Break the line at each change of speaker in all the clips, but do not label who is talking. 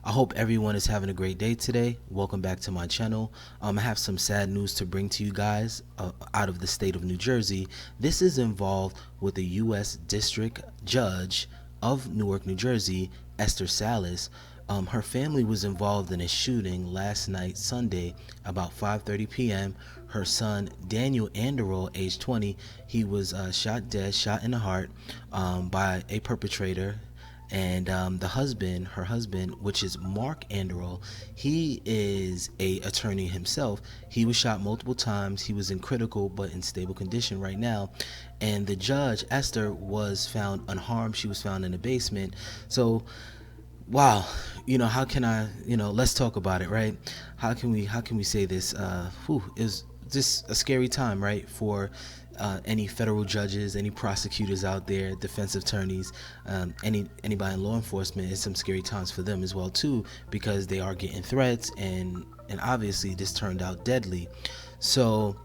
I hope everyone is having a great day today. Welcome back to my channel. I have some sad news to bring to you guys out of the state of New Jersey. This is involved with the U.S. District Judge of Newark, New Jersey, Esther Salas. Her family was involved in a shooting last night, Sunday, about 5:30 p.m. Her son, Daniel Anderl, age 20, he was shot dead, shot in the heart by a perpetrator. And her husband, which is Mark Anderl, he is a attorney himself. He was shot multiple times. He was in critical but in stable condition right now. And the judge, Esther, was found unharmed. She was found in the basement. So wow, how can I, let's talk about it, right? How can we say this? Is just a scary time, right, for any federal judges, any prosecutors out there, defense attorneys, anybody in law enforcement. It's some scary times for them as well too, because they are getting threats, and obviously this turned out deadly. So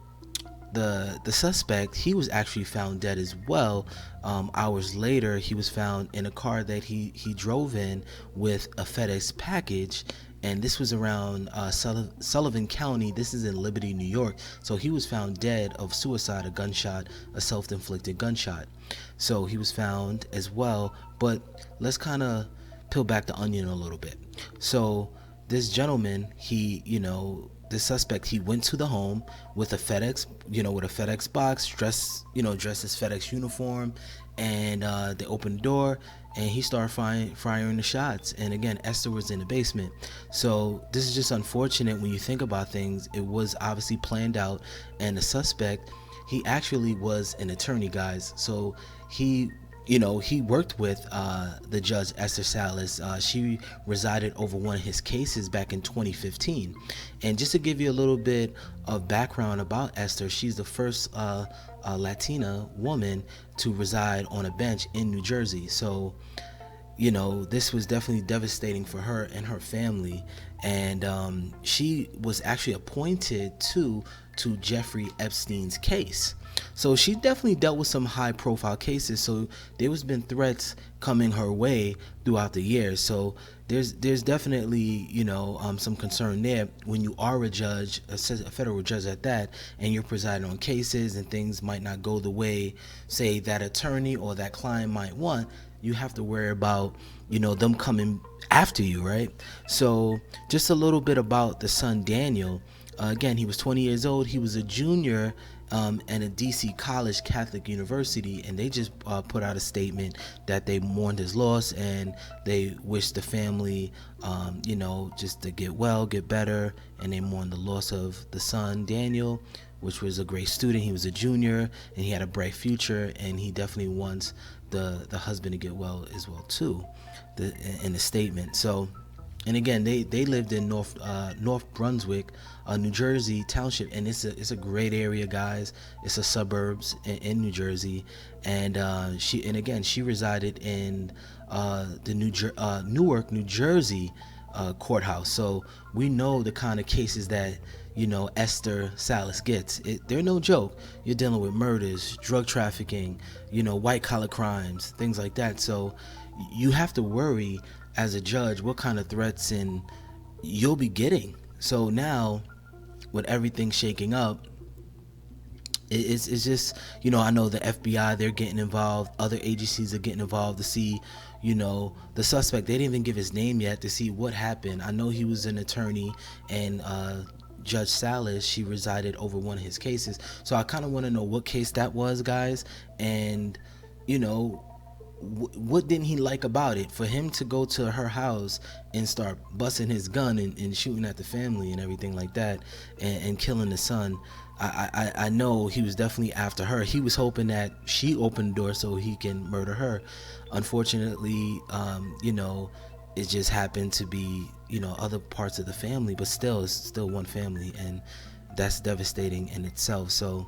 the suspect, he was actually found dead as well. Hours later, he was found in a car that he drove in with a FedEx package, and this was around Sullivan County. This is in Liberty, New York. So he was found dead of suicide, a self-inflicted gunshot. So he was found as well. But let's kind of peel back the onion a little bit. So this gentleman, the suspect, he went to the home with a FedEx box, dressed as FedEx uniform, and they opened the door and he started firing the shots. And again, Esther was in the basement. So this is just unfortunate when you think about things. It was obviously planned out, and the suspect, he actually was an attorney, guys. So he worked with the judge, Esther Salas. She resided over one of his cases back in 2015. And just to give you a little bit of background about Esther, she's the first Latina woman to reside on a bench in New Jersey. So this was definitely devastating for her and her family. And she was actually appointed to Jeffrey Epstein's case. So she definitely dealt with some high profile cases. So there was been threats coming her way throughout the years. So there's definitely, some concern there when you are a judge, a federal judge at that, and you're presiding on cases and things might not go the way, say, that attorney or that client might want. You have to worry about, them coming after you, right? So just a little bit about the son, Daniel. Again, he was 20 years old. He was a junior at a DC college, Catholic University, and they just put out a statement that they mourned his loss and they wished the family, just to get well, get better, and they mourned the loss of the son, Daniel, which was a great student. He was a junior and he had a bright future, and he definitely wants the husband to get well as well too, in the statement. So, and again, they lived in North Brunswick, New Jersey township, and it's a great area, guys. It's a suburbs in New Jersey, and she resided in the Newark, New Jersey courthouse. So we know the kind of cases that Esther Salas gets. They're no joke. You're dealing with murders, drug trafficking, white collar crimes, things like that. So you have to worry as a judge what kind of threats and you'll be getting. So now, with everything shaking up, it's just, I know the FBI, they're getting involved, other agencies are getting involved to see, the suspect. They didn't even give his name yet to see what happened. I know he was an attorney, and Judge Salas, she resided over one of his cases. So I kind of want to know what case that was, guys, and what didn't he like about it for him to go to her house and start busting his gun and shooting at the family and everything like that, and killing the son. I know he was definitely after her. He was hoping that she opened the door so he can murder her. Unfortunately, it just happened to be, other parts of the family, but still, it's still one family, and that's devastating in itself. So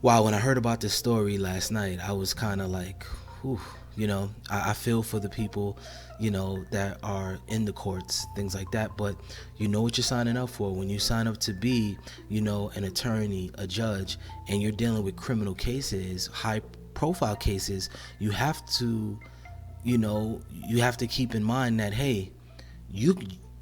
wow, when I heard about this story last night, I was kind of like, whew, I feel for the people, that are in the courts, things like that. But you know what you're signing up for. When you sign up to be, an attorney, a judge, and you're dealing with criminal cases, high profile cases, you have to keep in mind that, hey, you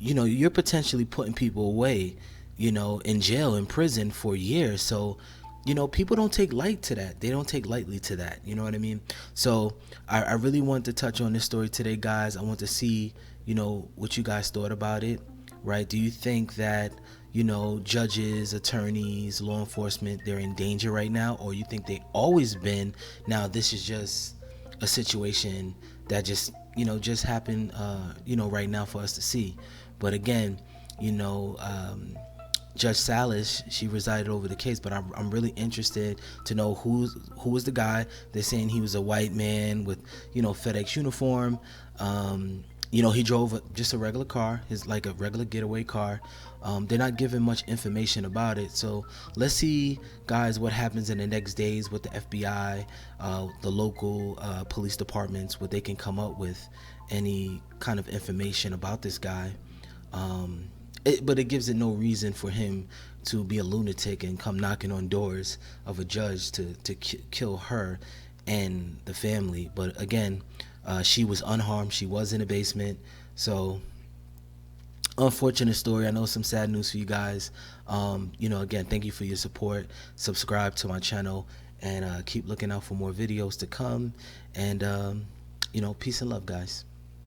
you know, you're potentially putting people away, you know, in jail, in prison for years. So, you know, people don't take light to that. They don't take lightly to that. You know what I mean? So I really want to touch on this story today, guys. I want to see, you know, what you guys thought about it, right? Do you think that, you know, judges, attorneys, law enforcement, they're in danger right now, or you think they always been? Now this is just a situation that just, you know, just happened, you know, right now for us to see. But again, you know, Judge Salas, she resided over the case, but I'm really interested to know who was the guy. They're saying he was a white man with, you know, FedEx uniform. You know, he drove just a regular car, his like a regular getaway car. They're not giving much information about it. So let's see, guys, what happens in the next days with the FBI, the local police departments, what they can come up with, any kind of information about this guy. But it gives it no reason for him to be a lunatic and come knocking on doors of a judge to kill her and the family. But again, she was unharmed. She was in a basement. So unfortunate story. I know some sad news for you guys. You know, again, thank you for your support. Subscribe to my channel and keep looking out for more videos to come. And you know, peace and love, guys.